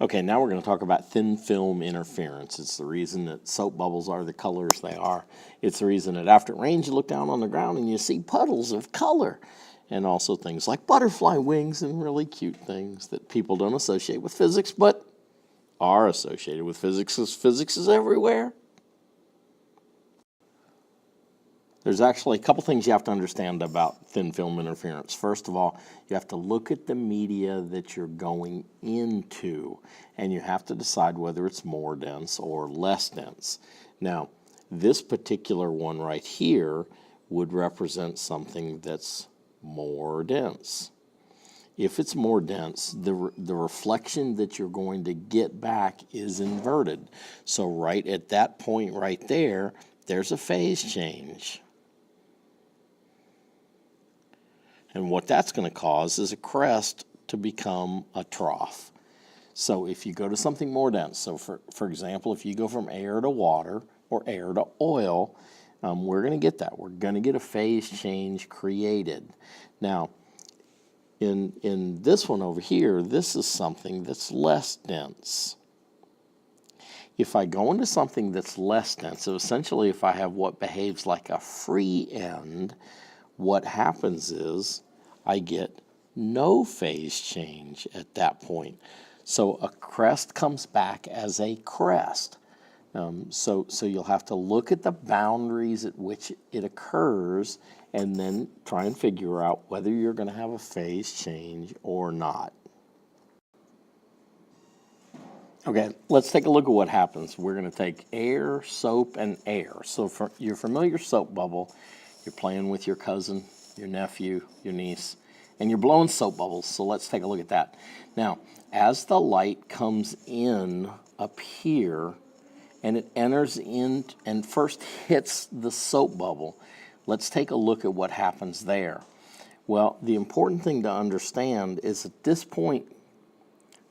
Okay, now we're going to talk about thin film interference. It's the reason that soap bubbles are the colors they are. It's the reason that after it rains, you look down on the ground and you see puddles of color. And also things like butterfly wings and really cute things that people don't associate with physics, but are associated with physics, because physics is everywhere. There's actually a couple things you have to understand about thin film interference. First of all, you have to look at the media that you're going into, and you have to decide whether it's more dense or less dense. Now, this particular one right here would represent something that's more dense. If it's more dense, the reflection that you're going to get back is inverted. So right at that point right there, there's a phase change. And what that's going to cause is a crest to become a trough. So if you go to something more dense, so for example, if you go from air to water or air to oil, we're going to get that. We're going to get a phase change created. Now, in this one over here, this is something that's less dense. If I go into something that's less dense, so essentially if I have what behaves like a free end, what happens is I get no phase change at that point. So a crest comes back as a crest. So you'll have to look at the boundaries at which it occurs and then try and figure out whether you're going to have a phase change or not. Okay, let's take a look at what happens. We're going to take air, soap, and air. So for your familiar soap bubble, you're playing with your cousin, your nephew, your niece, and you're blowing soap bubbles. So let's take a look at that. Now, as the light comes in up here, and it enters in and first hits the soap bubble, let's take a look at what happens there. Well, the important thing to understand is at this point,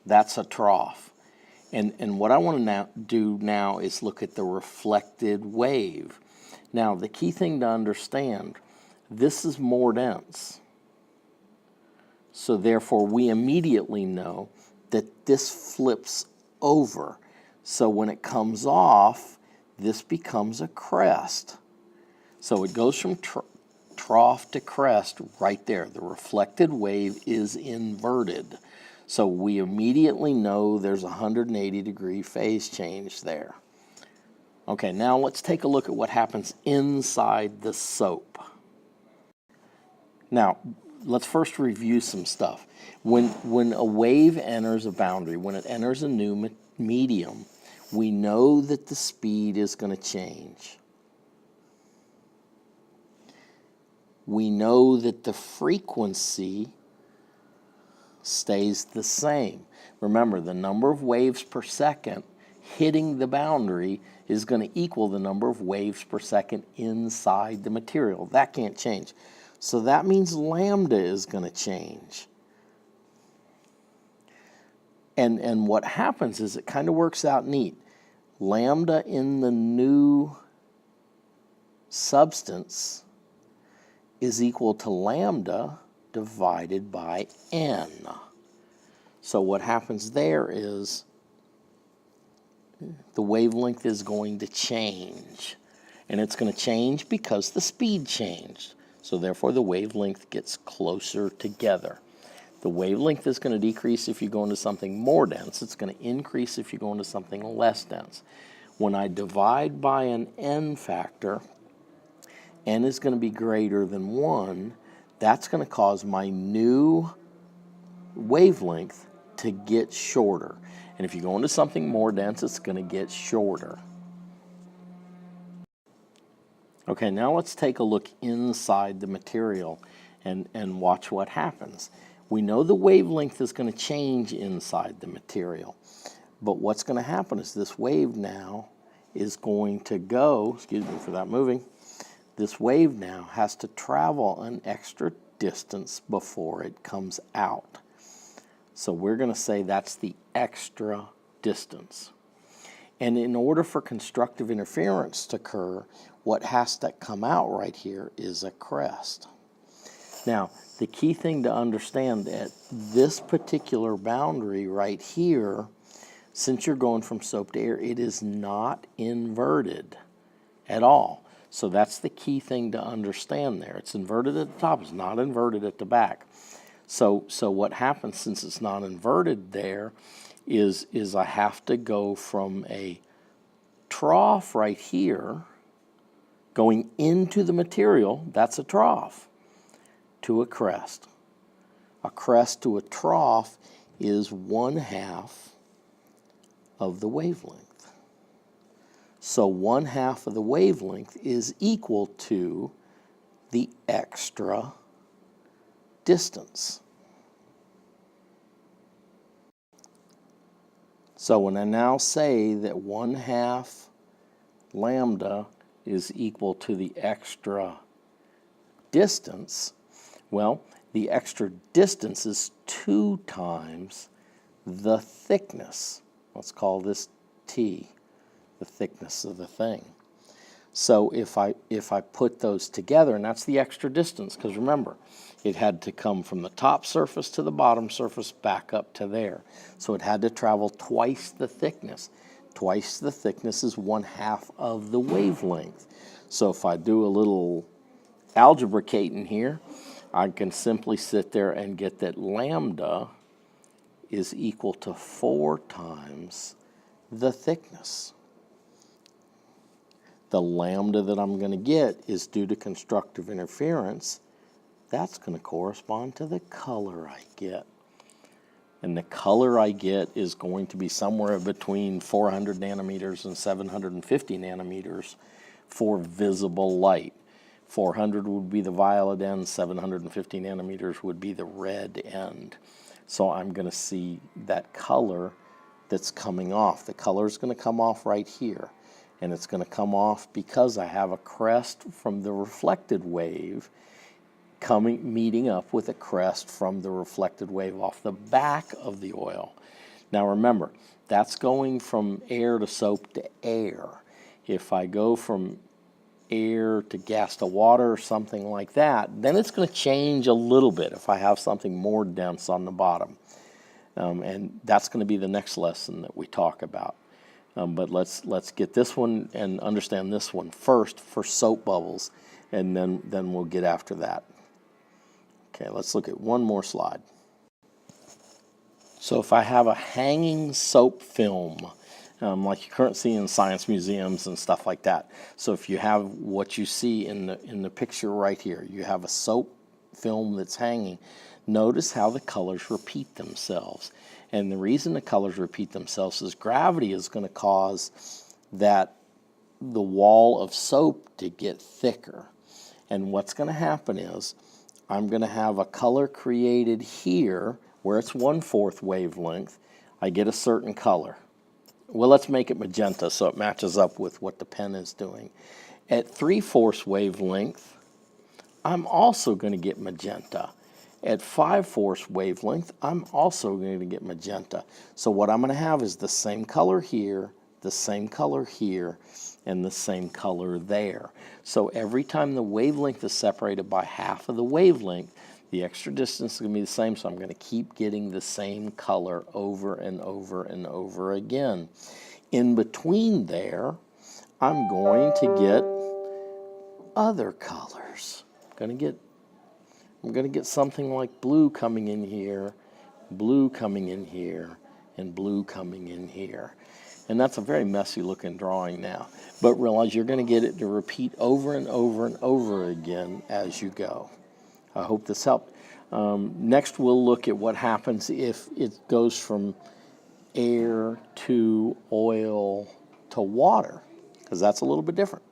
that's a trough. And what I want to do now is look at the reflected wave. Now, the key thing to understand, this is more dense. So therefore, we immediately know that this flips over. So when it comes off, this becomes a crest. So it goes from trough to crest right there. The reflected wave is inverted. So we immediately know there's a 180-degree phase change there. Okay, now let's take a look at what happens inside the soap. Now, let's first review some stuff. When a wave enters a boundary, when it enters a new medium, we know that the speed is going to change. We know that the frequency stays the same. Remember, the number of waves per second hitting the boundary is going to equal the number of waves per second inside the material. That can't change. So that means lambda is going to change. And what happens is it kind of works out neat. Lambda in the new substance is equal to lambda divided by n. So what happens there is the wavelength is going to change. And it's going to change because the speed changed. So therefore the wavelength gets closer together. The wavelength is going to decrease if you go into something more dense. It's going to increase if you go into something less dense. When I divide by an n factor, n is going to be greater than 1. That's going to cause my new wavelength to get shorter. And if you go into something more dense, it's going to get shorter. Okay, now let's take a look inside the material and watch what happens. We know the wavelength is going to change inside the material. But what's going to happen is this wave now is going to go, excuse me for that moving, this wave now has to travel an extra distance before it comes out. So we're going to say that's the extra distance. And in order for constructive interference to occur, what has to come out right here is a crest. Now, the key thing to understand at this particular boundary right here, Since you're going from soap to air, it is not inverted at all. So that's the key thing to understand there. It's inverted at the top, it's not inverted at the back. So what happens since it's not inverted there is I have to go from a trough right here going into the material, that's a trough, to a crest. A crest to a trough is 1/2 of the wavelength. So 1/2 of the wavelength is equal to the extra distance. So when I now say that 1/2 lambda is equal to the extra distance, well, the extra distance is 2 times the thickness. Let's call this T, the thickness of the thing. So if I put those together, and that's the extra distance, because remember, it had to come from the top surface to the bottom surface back up to there. So it had to travel twice the thickness. Twice the thickness is 1/2 of the wavelength. So if I do a little algebraicating here, I can simply sit there and get that lambda is equal to 4 times the thickness. The lambda that I'm going to get is due to constructive interference. That's going to correspond to the color I get. And the color I get is going to be somewhere between 400 nanometers and 750 nanometers for visible light. 400 would be the violet end, 750 nanometers would be the red end. So I'm going to see that color that's coming off. The color is going to come off right here. And it's going to come off because I have a crest from the reflected wave meeting up with a crest from the reflected wave off the back of the oil. Now remember, that's going from air to soap to air. If I go from air to gas to water or something like that, then it's going to change a little bit if I have something more dense on the bottom. And that's going to be the next lesson that we talk about. But let's get this one and understand this one first for soap bubbles, and then we'll get after that. Okay, let's look at one more slide. So if I have a hanging soap film, like you currently see in science museums and stuff like that. So if you have what you see in the picture right here, you have a soap film that's hanging. Notice how the colors repeat themselves. And the reason the colors repeat themselves is gravity is going to cause the wall of soap to get thicker. And what's going to happen is I'm going to have a color created here where it's 1/4 wavelength. I get a certain color. Well, let's make it magenta so it matches up with what the pen is doing. At 3/4 wavelength, I'm also going to get magenta. At 5/4 wavelength, I'm also going to get magenta. So what I'm going to have is the same color here, the same color here, and the same color there. So every time the wavelength is separated by half of the wavelength, the extra distance is going to be the same, so I'm going to keep getting the same color over and over and over again. In between there, I'm going to get other colors. I'm going to get something like blue coming in here, blue coming in here, and blue coming in here. And that's a very messy looking drawing now. But realize you're going to get it to repeat over and over and over again as you go. I hope this helped. Next we'll look at what happens if it goes from air to oil to water, because that's a little bit different.